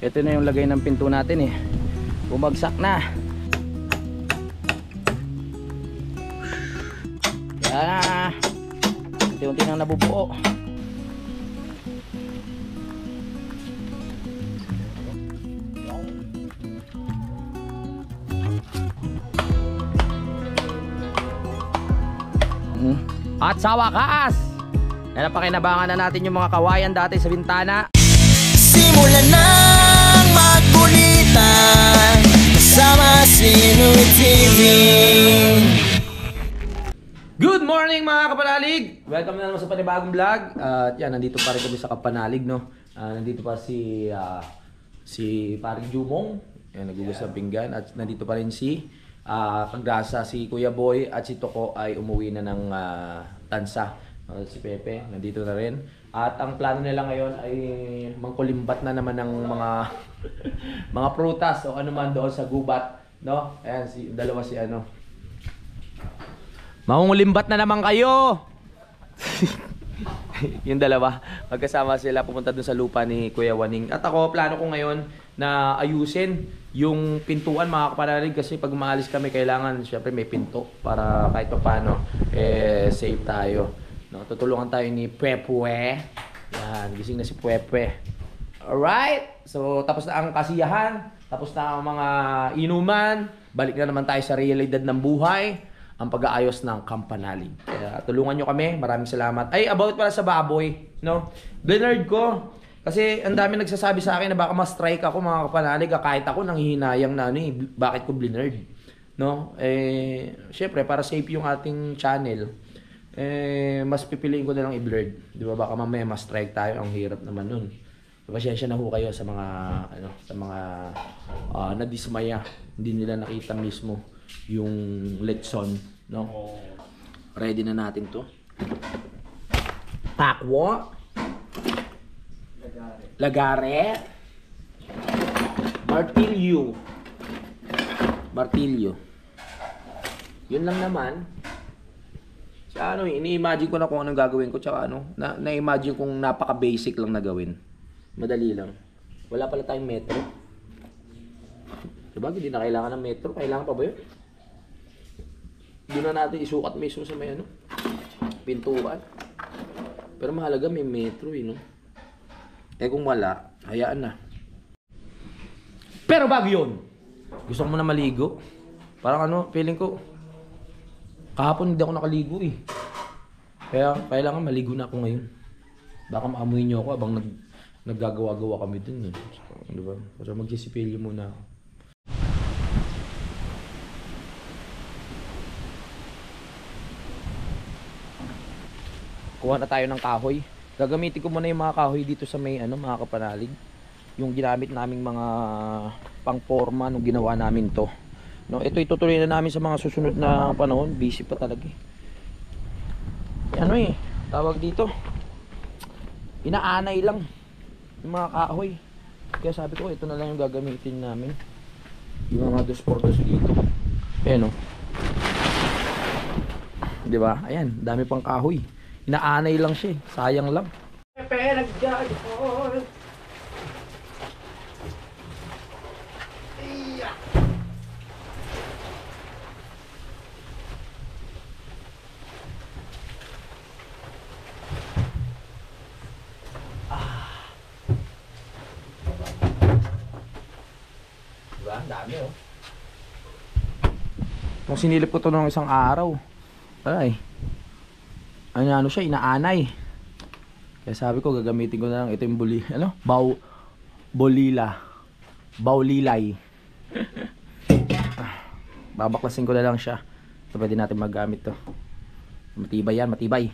Ito na yung lagay ng pinto natin eh. Bumagsak na. Yan. Unti-unti nang nabubuo. At sa wakas, napakinabangan na natin yung mga kawayan dati sa bintana. Simulan ng magkulitan kasama si Noy TV. Good morning mga kapanalig! Welcome na naman sa panibagong vlog. At yan, nandito pa rin kami sa kapanalig, no? Nandito pa si Paring Jumong, yan, nagugas ng pinggan. At nandito pa rin si Pagrasa, si Kuya Boy at si Toko ay umuwi na ng Tansa. Si Pepe, nandito na rin. At ang plano nila ngayon ay mangkulimbat na naman ng mga mga prutas o ano man doon sa gubat, no? Ayan, dalawa si ano. Mangungulimbat na naman kayo! Yung dalawa, magkasama sila pupunta dun sa lupa ni Kuya Waning. At ako, plano ko ngayon na ayusin yung pintuan mga kapanalig, kasi pag maalis kami kailangan syempre may pinto para kahit pa paano safe tayo, no? Tutulungan tayo ni Pwepwe. Yan, gising na si Pwepwe. Alright, so tapos na ang kasiyahan, tapos na ang mga inuman, balik na naman tayo sa realidad ng buhay, ang pag-aayos ng kampanalig. Kaya tulungan nyo kami, maraming salamat. Ay, about pala sa baboy, no? Blinerd ko. Kasi ang dami nagsasabi sa akin na baka ma-strike ako mga kapanalig, kahit ako nanghihinayang na ano eh, bakit ko blinerd, no? Syempre para safe yung ating channel, mas pipiliin ko na lang i-blurred, di ba? Baka mamaya ma-strike tayo, ang hirap naman nun. Pasensya na ho kayo sa mga ano, sa mga nadismaya, hindi nila nakita mismo yung letson, no? Ready na natin to. Takwo. Lagare. Martilyo. Yun lang naman. Sa ano, ini-imagine ko na kung anong gagawin ko, tsaka ano, na-imagine kong napaka-basic lang na gawin. Madali lang. Wala pala tayong metro. Diba, hindi na kailangan ng metro. Kailangan pa ba yun? Doon na natin isukat mismo sa may ano, pintuan. Pero mahalaga may metro eh, no? Kung wala, hayaan na. Pero bago yun, gusto ko muna maligo. Parang ano, feeling ko kahapon hindi ako nakaligo eh. Kaya kailangan maligo na ako ngayon. Baka maamuin nyo ako abang naggagawa-gawa kami dun eh. So, diba? Pero magsisipilyo muna ako. Kuha na tayo ng kahoy. Gagamitin ko muna yung mga kahoy dito sa may ano, mga kapanalig. Yung ginamit naming mga pangporma nung ginawa namin to. No, ito itutuloy na namin sa mga susunod na panahon. Busy pa talaga eh. Ano eh, tawag dito, inaanay lang yung mga kahoy. Kaya sabi ko, ito na lang yung gagamitin namin. Yung mga 2x2 dito. Ayan o. Diba? Ayan, dami pang kahoy. Inaanay lang siya eh. Sayang lang. Pepe, nag-jagol. Diba? Ang dami oh. Kung sinilip ko to ng isang araw, ay ano siya, inaanay. Kaya sabi ko, gagamitin ko na lang ito yung baulilay. Babaklasin ko na lang siya. So, pwede natin magamit to. Matibay yan, matibay.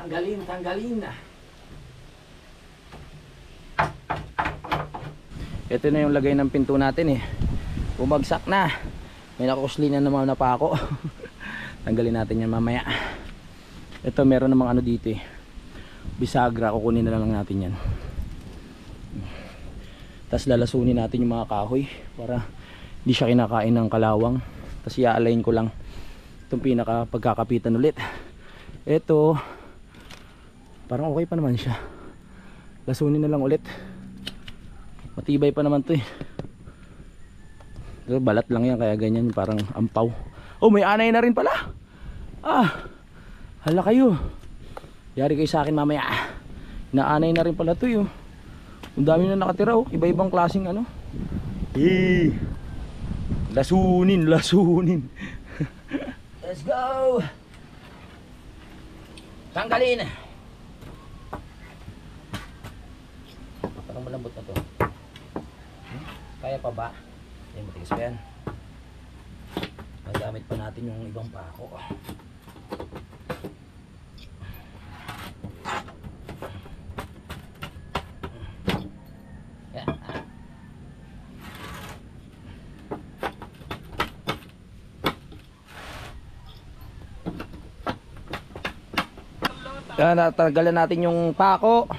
Tanggalin. Ito na yung lagay ng pinto natin eh. Bumagsak na. May nakakuslinan naman na pa ako. Tanggalin natin yan mamaya. Ito meron namang ano dito eh. Bisagra, kukunin na lang natin yan. Tapos lalasunin natin yung mga kahoy para hindi siya kinakain ng kalawang. Tapos i-align ko lang itong pinaka pagkakapitan ulit. Ito parang okay pa naman siya. Lasunin na lang ulit. Matibay pa naman to eh. Ito, balat lang yan kaya ganyan parang ampaw. Oh, may anay na rin pala. Hala kayo. Yari kayo sa akin mamaya. Naanay na rin pala to yun. Ang dami na nakatira oh. Iba-ibang klaseng ano. Lasunin. Let's go. Tanggalin. Parang malambot na to. Kaya pa ba? Ay, matigas pa yan. Magamit pa natin yung ibang pako. Natanggalan natin yung pako.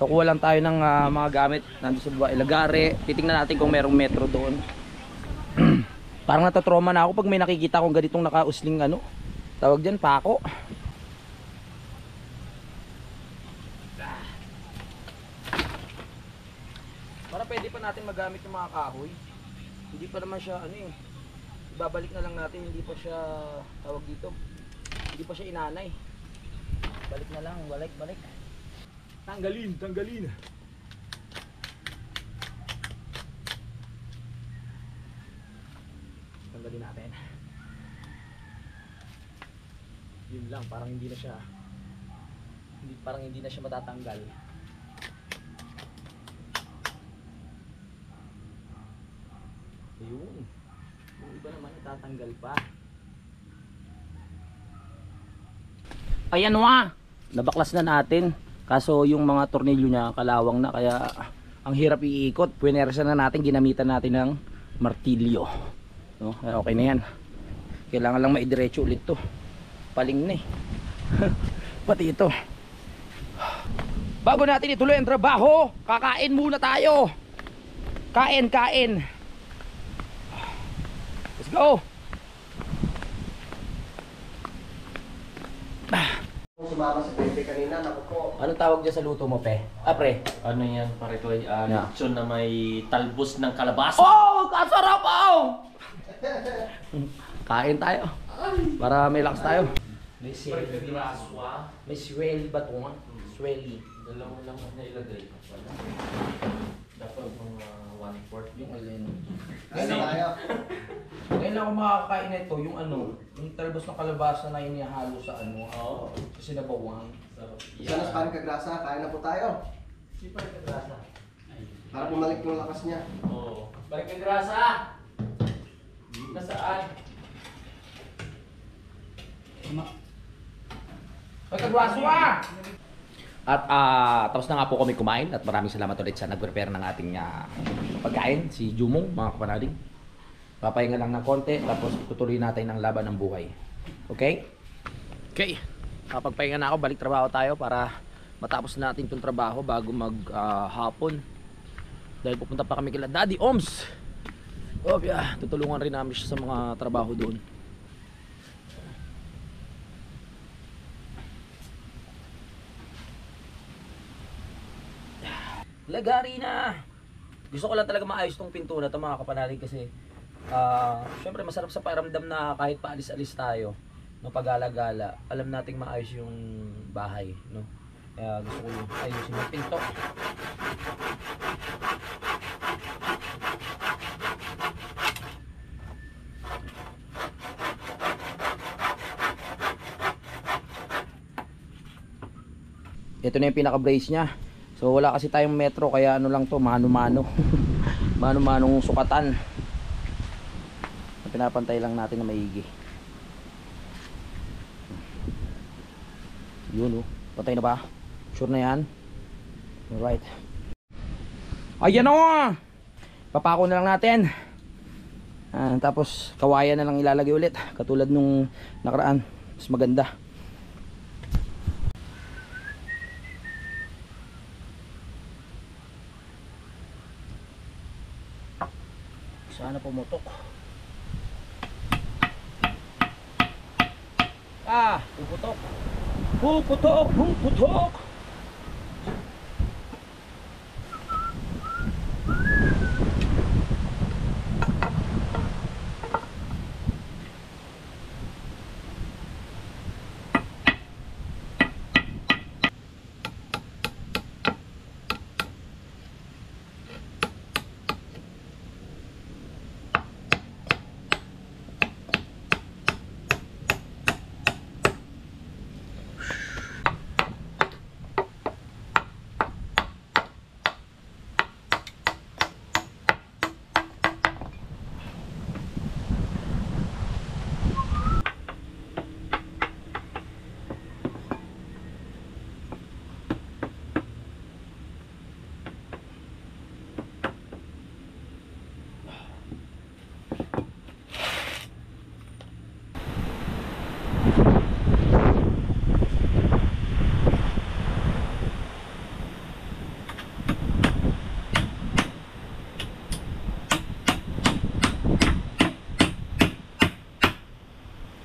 So kuha lang tayo ng mga gamit nandun sa baba, ilagare. Titingnan natin kung merong metro doon. Parang natatrauma na ako pag may nakikita kong ganitong nakausling ano. Tawag dyan, pako. Para pwede pa natin magamit yung mga kahoy. Hindi pa naman siya ano eh. Ibabalik na lang natin, hindi pa siya tawag dito. Hindi pa siya inanay. Balik na lang, balik. Tanggalin. Tanggalin natin. Yun lang, parang hindi na siya matatanggal. Ayun. Yung iba naman itatanggal pa. Ayan nabaklas na natin. Kaso yung mga tornilyo niya kalawang na kaya ang hirap iikot. Puwersa na natin, ginamitan natin ng martilyo. No? Okay na yan. Kailangan lang maidiretso ulit to. Paling na eh. Pati ito. Bago natin ituloy ang trabaho, kakain muna tayo. Kain. Let's go. Sumama si Pepe kanina, naku po. Anong tawag dyan sa luto mo, Pe? Pre? Ano yan, pare ko ay Yeah. lechon na may talbos ng kalabasa. Oh! Kasarap Kain tayo. Para may lakas tayo. May swelly ba ito nga? Swelly. Dalawa lang na ilagay. Dapat mga 1/4 Yung alin. Ngayon na tayo. Ngayon ako makakain na ito, yung ano, yung talbos ng kalabasa na inihalo sa ano, sa sinabawang. Isa na sa kanin kagrasa, kain na po tayo. Sipay ka grasa. Para bumalik yung lakas niya. Oo. Balik ka grasa! Nasaan? Balik ka grasa! At tapos na nga po kami kumain at maraming salamat ulit sa nag-prepare ng ating pagkain, si Jumong, mga kapanalig. Papahinga lang ng konti tapos tutuloy natin ang laban ng buhay. Okay? Okay. Kapag pahinga na ako, balik trabaho tayo para matapos natin itong trabaho bago maghapon. Dahil pupunta pa kami kila Daddy Oms. Tutulungan rin namin siya sa mga trabaho doon. Lagari na. Gusto ko lang talaga maayos tong pinto na ito, mga kapanalig, kasi syempre masarap sa pakiramdam na kahit paalis-alis tayo no, pag-gala-gala, alam nating maayos yung bahay, no? Kaya gusto ko yung ayusin yung pinto. Ito na yung pinaka-brace niya. So wala kasi tayong metro kaya ano lang to, mano-mano. Mano-manong sukatan. Pinapantay lang natin na maigi. Yun Patay na ba? Sure na yan? Alright. Ayan o! Papako na lang natin. Tapos kawayan na lang ilalagay ulit. Katulad nung nakaraan. Mas maganda. Sana pumutok. Puputok. Puputok, puputok.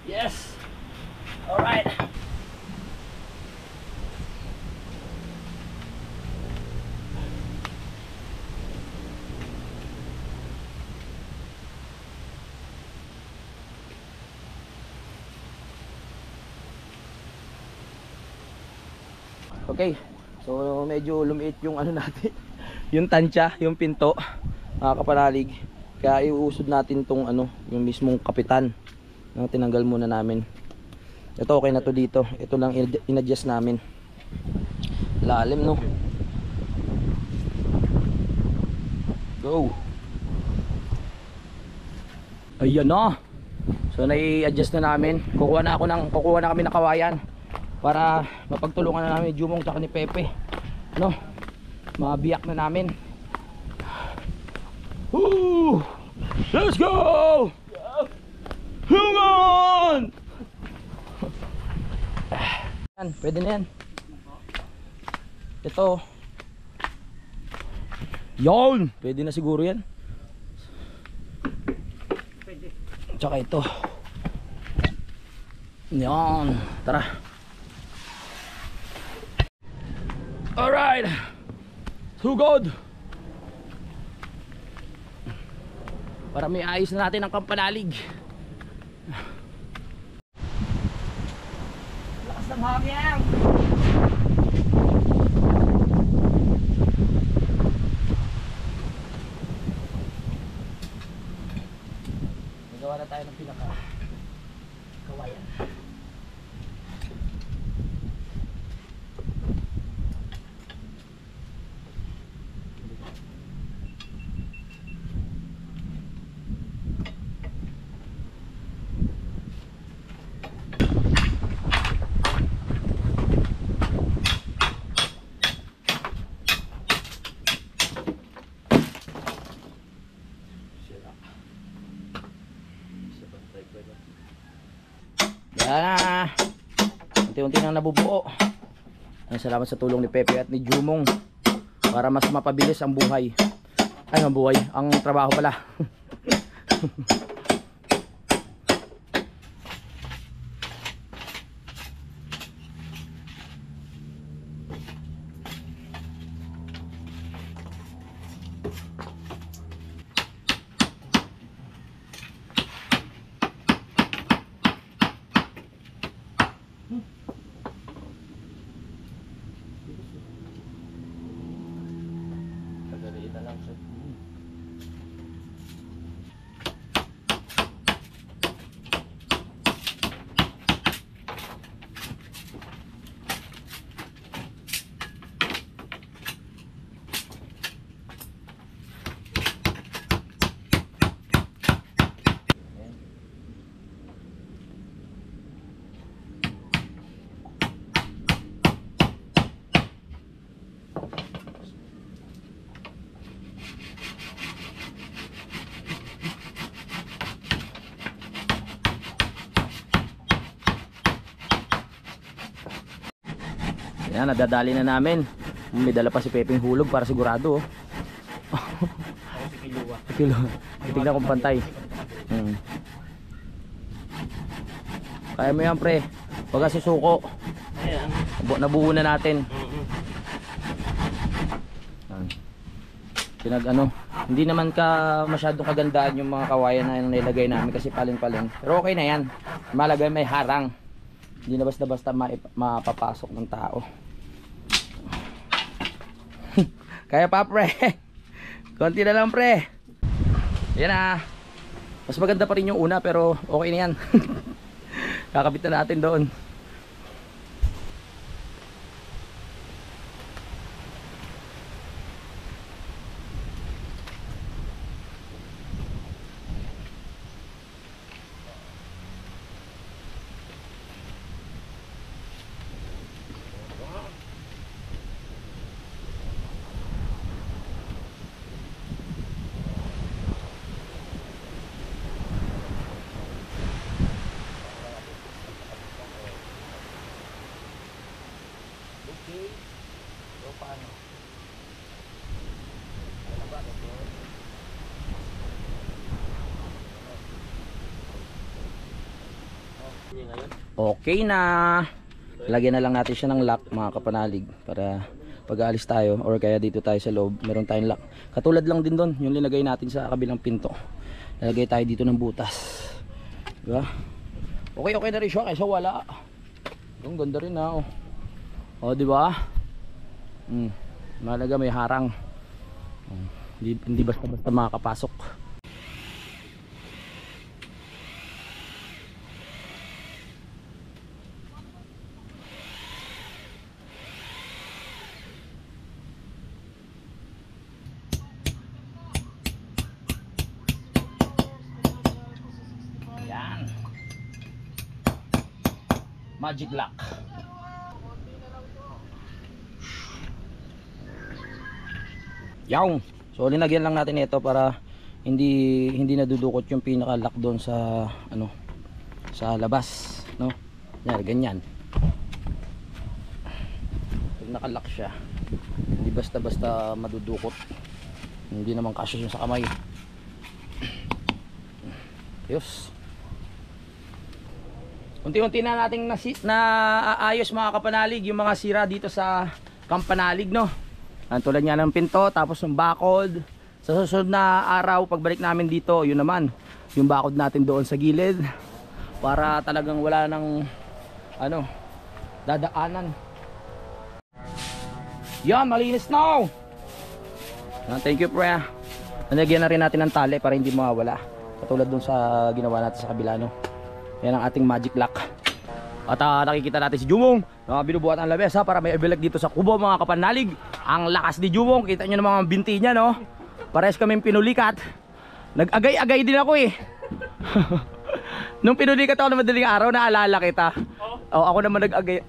Yes. All right. Okay. So medyo lumiit yung ano natin. Yung tansya, yung pinto, kapanalig. Kaya iuusod natin tong ano, yung mismong kapitan. Tinanggal muna namin. Ito okay na to dito. Ito lang in-adjust namin. Lalim no. Go. Ayan na. So nai-adjust na namin. Kukuha na kami ng kawayan para mapagtulungan na namin Jumong tsaka ni Pepe. No. Mabiyak na namin. Woo! Let's go! Come on! Yan, pwede na yan. Ito. Yon! Pwede na siguro yan. Tsaka ito. Yan. Tara. Alright. So good. Para may ayos na natin ang kampanalig. Lakas ng hangin. Nagawa na tayo ng pinaka kawayan. Yan. Unti-unti nang nabubuo. Salamat sa tulong ni Pepe at ni Jumong para mas mapabilis ang buhay. Ay, ang buhay, ang trabaho pala. Ayan, nadadali na namin. May dala pa si Pepeng hulog para sigurado. Kilo. Tignan kung pantay. Kaya mo yan, pre. Huwag ka susuko. Ayan. Nabuo na natin. Hindi naman masyadong kagandaan yung mga kawayan na nilagay namin kasi palin-palin. Pero okay na yan. Malagay may harang. Hindi na basta-basta mapapasok ng tao. Kaya pa, pre. Konti na lang, pre. Yan na. Mas maganda pa rin yung una pero okay na yan. Kakabit na natin doon. Okay na. Lagyan na lang natin siya ng lock, mga kapanalig, para pag aalis tayo or kaya dito tayo sa loob meron tayong lock. Katulad lang din doon yung linagay natin sa kabilang pinto. Lagay tayo dito ng butas, diba? Okay na rin siya kaysa wala. Ang ganda rin na. O diba? Malaga may harang. Hindi basta-basta makakapasok. Magic lock. Yaw. So linagyan lang natin ito para hindi nadudukot yung pinaka lock doon sa sa labas, no? Yan, ganyan. Pag naka-lock siya, hindi basta-basta madudukot. Hindi naman kasya yung sa kamay. Ayos. Unti-unti na nating naayos, mga kapanalig, yung mga sira dito sa Kampanalig, no? Tulad nga ng pinto, tapos yung bakod. Sa susunod na araw, pagbalik namin dito, yun naman, yung bakod natin doon sa gilid, para talagang wala nang dadaanan. Yan, malinis na. Thank you, pre. Nalagyan na rin natin ng tali para hindi mawawala, katulad dun sa ginawa natin sa kabila, no? Yan ang ating magic lock. At nakikita natin si Jumong na binubuhat ang labesa para may ebilek dito sa kubo, mga kapanalig. Ang lakas ni Jumong, kita nyo naman ang binti niya, no? Pares kaming pinulikat. Nag-agay-agay din ako eh. Nung pinulikat ako na madaling araw, naalala kita. Ako naman nag-agay.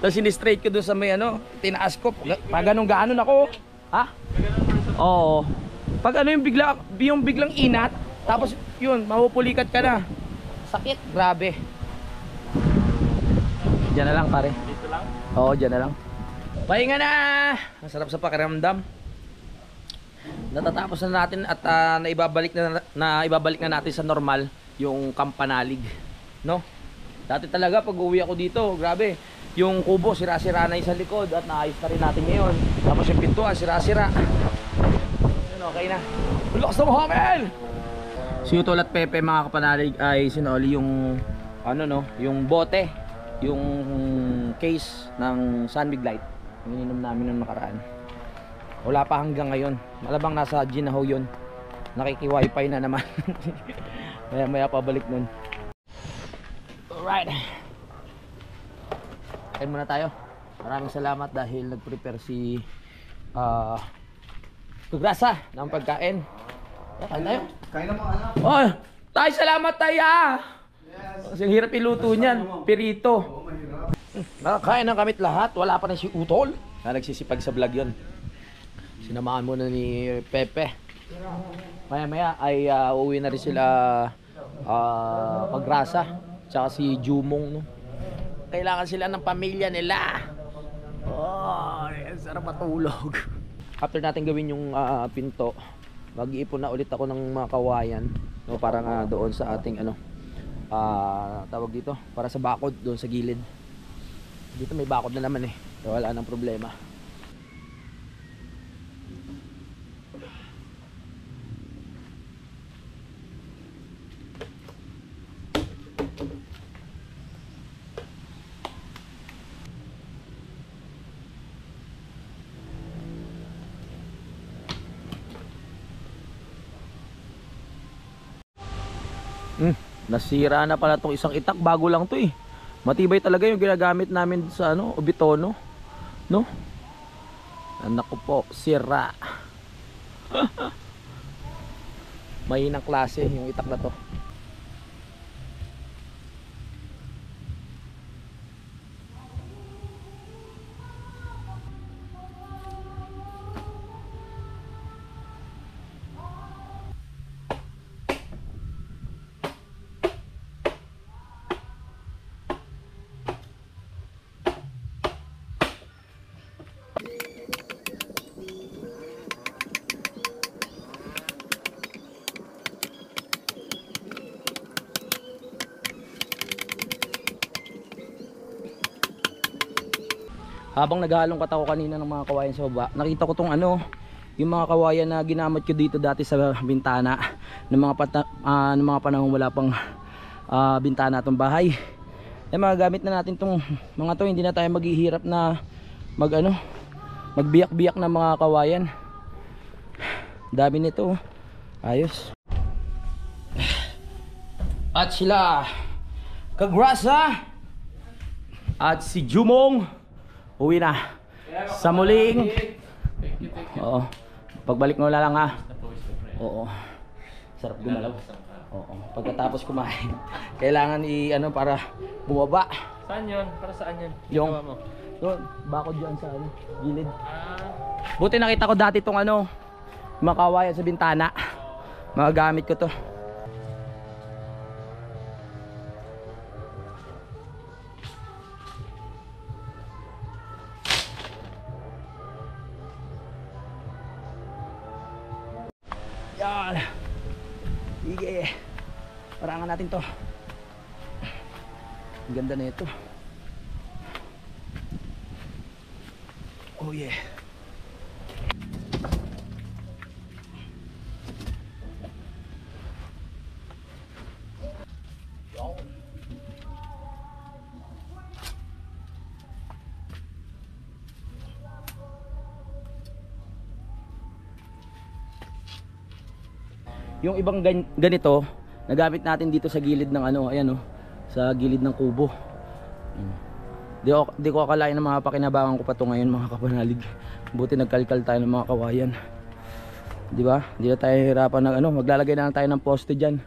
Tapos sinistraight ko doon sa may tinaas ko. Pag ganon ako. Ha? Oo. Pag yung biglang inat, tapos yun, mapupulikat ka na. Sakit, grabe. Diyan na lang, pare. Dito lang? Oo, diyan na lang. Pahinga na! Masarap sa pakiramdam. Natatapos na natin at naibabalik na natin sa normal yung Kampanalig, no? Dati talaga pag uwi ako dito, grabe, yung kubo sira-sira na yung sa likod at naayos na rin natin ngayon. Tapos yung pintuan sira-sira. Yun, okay na. Lakas na Mohamed! Si Utol at Pepe, mga kapanalig, ay sinoli yung yung bote, yung case ng Sunbig Light. Ininom namin nung nakaraan. Wala pa hanggang ngayon. Malabang nasa Ginaho yun. Nakiki-wifi na naman. Maya pabalik nun. Alright. Kain muna tayo. Maraming salamat dahil nag-prepare si Tugrasa ng pagkain. Kain tayo. Kain na mo, anak. Oh, tayo, salamat tayo. Yes. Kasi hirap iluto niyan, pirito. Nakakain ng kamit lahat, wala pa na si Utol. Nagsisipag sa vlog yun. Sinamaan muna ni Pepe. Maya ay uuwi na rin sila Pagrasa. Tsaka si Jumong, no? Kailangan sila ng pamilya nila. Oh, sarap matulog. After natin gawin yung pinto, mag-iipon na ulit ako ng mga kawayan, no, para nga doon sa ating ano, tawag dito, para sa bakod doon sa gilid. Dito may bakod na naman eh, so wala nang problema. Nasira na pala tong isang itak, bago lang to eh. Matibay talaga yung ginagamit namin sa ano, Ubitono, no? Anak ko po, sira. Mahinang klase yung itak na to. Habang naghahalong kat ako kanina ng mga kawayan sa baba, nakita ko tong ano, yung mga kawayan na ginamit ko dito dati sa bintana ng mga panahon wala pang bintana tong bahay. Eh magagamit na natin tong mga to, hindi na tayo maghihirap na magbiyak-biyak na mga kawayan. Dami nito. Ayos. At sila Kagrasa at si Jumong uwi na sa muling. Oo. Pagbalik mo na lang ha. Oo. Sarap gumalaw. Oo. Pagkatapos kumain, kailangan ano para bumaba. Saan yun? Para saan yun? Yung Ginawa mo? doon, bakod diyan sa gilid. Buti nakita ko dati tong makawayan sa bintana. Magagamit ko to. Yan. Sige. Parangan natin to. Ang ganda na ito. Oh yeah. Yung ibang ganito nagamit natin dito sa gilid ng ayan sa gilid ng kubo. Di ko akalain na mga pakinabangan ko pa to ngayon mga kapanalig. Buti nagkalkal tayo ng mga kawayan. Di ba? Hindi na tayo hirapan ng maglalagay na lang tayo ng poste diyan.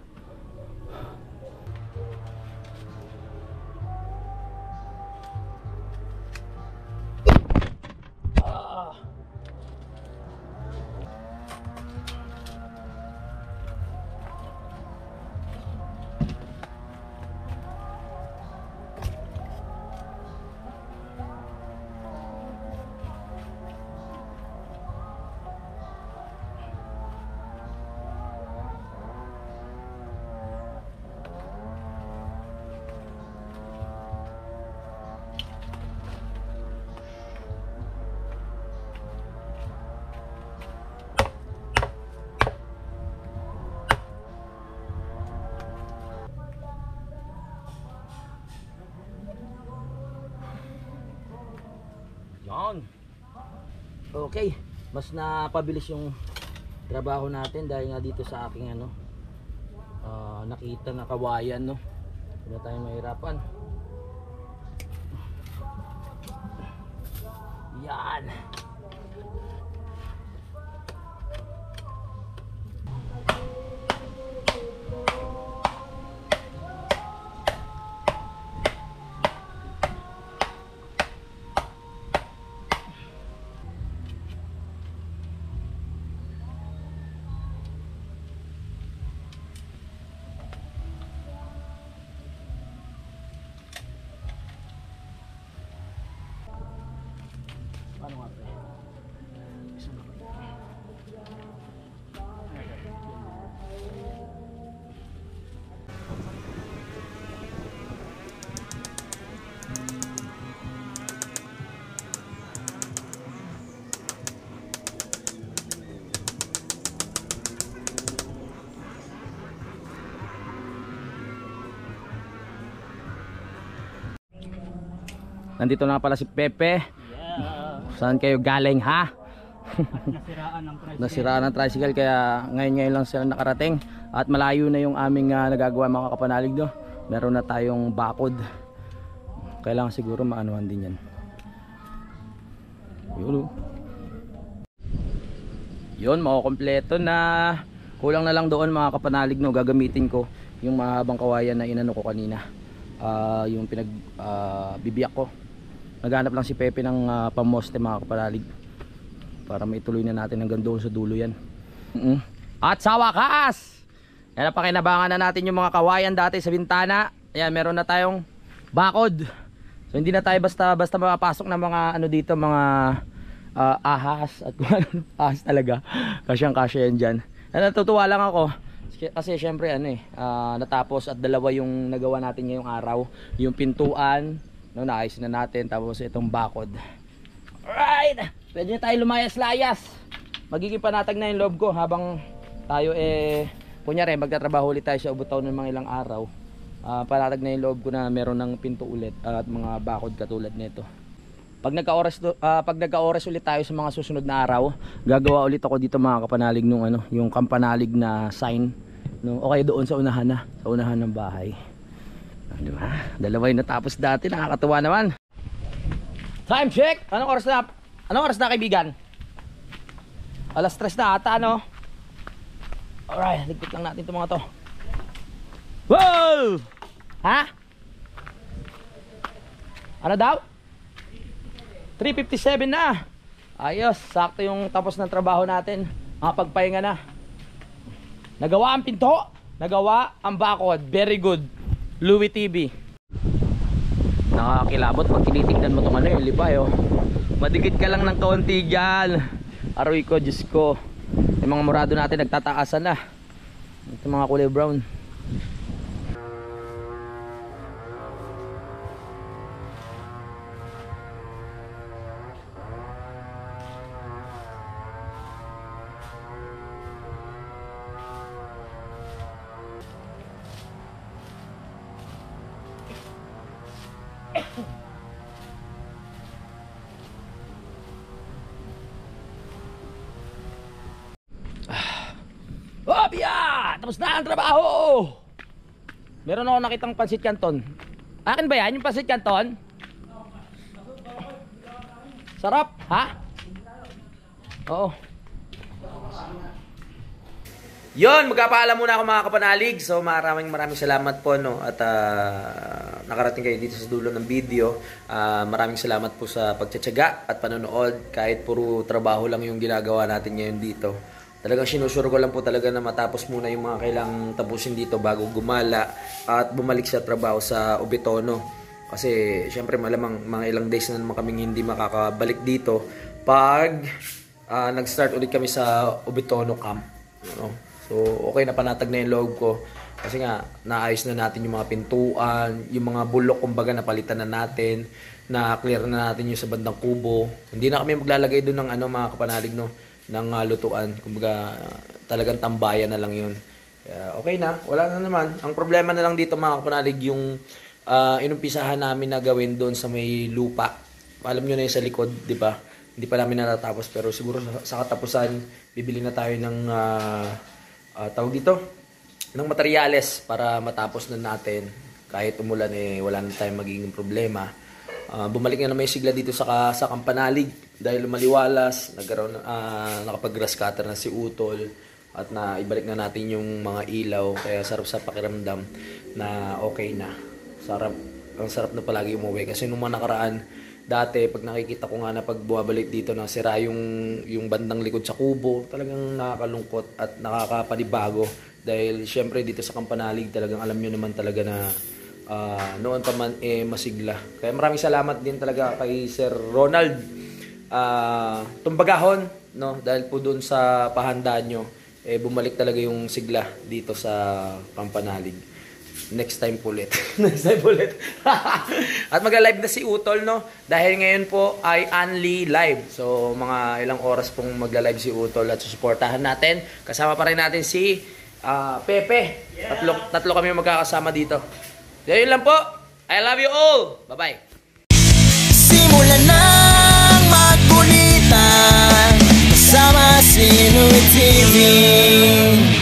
Yan. Okay, mas napabilis yung trabaho natin dahil nga dito sa aking nakita na kawayan, no. Hindi na tayo mahirapan. Yan. Nandito na pala si Pepe. Saan kayo galing ha? Nasiraan ng tricycle kaya ngayon lang sila nakarating. At malayo na yung aming nagagawa mga kapanalig do. Meron na tayong bakod. Kailangan siguro maanuhan din yan. Yun, makukompleto na. Kulang na lang doon mga kapanalig no. Gagamitin ko yung mahabang kawayan na inano ko kanina. Yung bibiyak ko. Naghanap lang si Pepe ng pamoste mga kapanalig para maituloy na natin hanggang doon sa dulo yan. At sa wakas, yan, pakinabangan na natin yung mga kawayan dati sa bintana. Ayan, meron na tayong bakod. So hindi na tayo basta mapapasok ng mga ano dito, mga ahas at kung ano, ahas talaga. Kasyang kasya yan dyan. Natutuwa lang ako kasi syempre natapos at dalawa yung nagawa natin ngayong araw. Yung pintuan, no, naayos na natin, tapos itong bakod. Alright, pwede na tayo lumayas-layas. Magiging panatag na yung loob ko habang tayo kunyari magtatrabaho ulit tayo sa Ubutaw ng mga ilang araw. Panatag na yung loob ko na meron ng pinto ulit at mga bakod katulad nito. Pag nagka-oras ulit tayo sa mga susunod na araw, gagawa ulit ako dito mga kapanalig nung yung kampanalig na sign, no? Okay, doon sa unahan ng bahay. Diba? Dalawa yung natapos dati, nakakatuwa naman. Time check! Anong oras na kaibigan? Alas 3 na ata, no? Alright, ligpit lang natin itong mga to. Wow! Ha? Ano daw? 3:57 na. Ayos, sakto yung tapos ng trabaho natin. Makapagpahinga na. Nagawa ang pinto, nagawa ang bakod. Very good. Louie TV. Nakakilabot pag tinitignan mo itong yung libay, oh. Madikit ka lang ng kaunti dyan. Aroy ko, Diyos ko. Yung mga murado natin nagtataasan na. Ito mga kulay brown. Tapos na ang trabaho. Meron ako nakitang pansit canton. Akin ba yan yung pansit canton? Sarap, ha? Oo. Yon, magpapaalam muna ako mga kapanalig. So maraming salamat po, no. At nakarating kayo dito sa dulo ng video. Maraming salamat po sa pagtsatsaga at panonood. Kahit puro trabaho lang yung ginagawa natin ngayon dito. Talagang sinusure ko lang po talaga na matapos muna yung mga kailangang tapusin dito bago gumala at bumalik sa trabaho sa Ubitono. Kasi syempre malamang mga ilang days na naman kaming hindi makakabalik dito pag nag-start ulit kami sa Ubitono camp. No? So okay na panatag na yung loob ko. Kasi nga naayos na natin yung mga pintuan, yung mga bulok kumbaga napalitan na natin, na clear na natin yung sa bandang kubo. Hindi na kami maglalagay doon ng mga kapanalig, no, ng lutuan. Kumbaga talagang tambayan na lang yun. Okay na, wala na naman. Ang problema na lang dito mga kapanalig yung inumpisahan namin na gawin doon sa may lupa. Alam nyo na yung sa likod, di ba? Hindi pa namin natatapos pero siguro sa katapusan bibili na tayo ng tawag dito, ng materyales para matapos na natin. Kahit umulan wala na tayong magiging problema. Bumalik na naman yung sigla dito sa Kampanalig dahil maliwalas, nakapag-grass cutter na si Utol at ibalik na natin yung mga ilaw, kaya sarap sa pakiramdam na okay na. Ang sarap na palagi umuwi kasi nung mga nakaraan dati pag nakikita ko nga na pag bumabalik dito na sira yung bandang likod sa kubo, talagang nakakalungkot at nakakapanibago dahil syempre dito sa Kampanalig talagang alam nyo naman talaga na noon pa man masigla. Kaya maraming salamat din talaga kay Sir Ronald Tumbagahon, no, dahil po doon sa pahandaan nyo bumalik talaga yung sigla dito sa Kampanalig. Next time po ulit. Next time po ulit. At magla-live na si Utol, no, dahil ngayon po ay only live. So mga ilang oras pong magla-live si Utol at susuportahan natin. Kasama pa rin natin si Pepe. Tatlo kami magkakasama dito. Yun lang po. I love you all. Bye-bye. Simulan ng magkulitan kasama si Louie TV.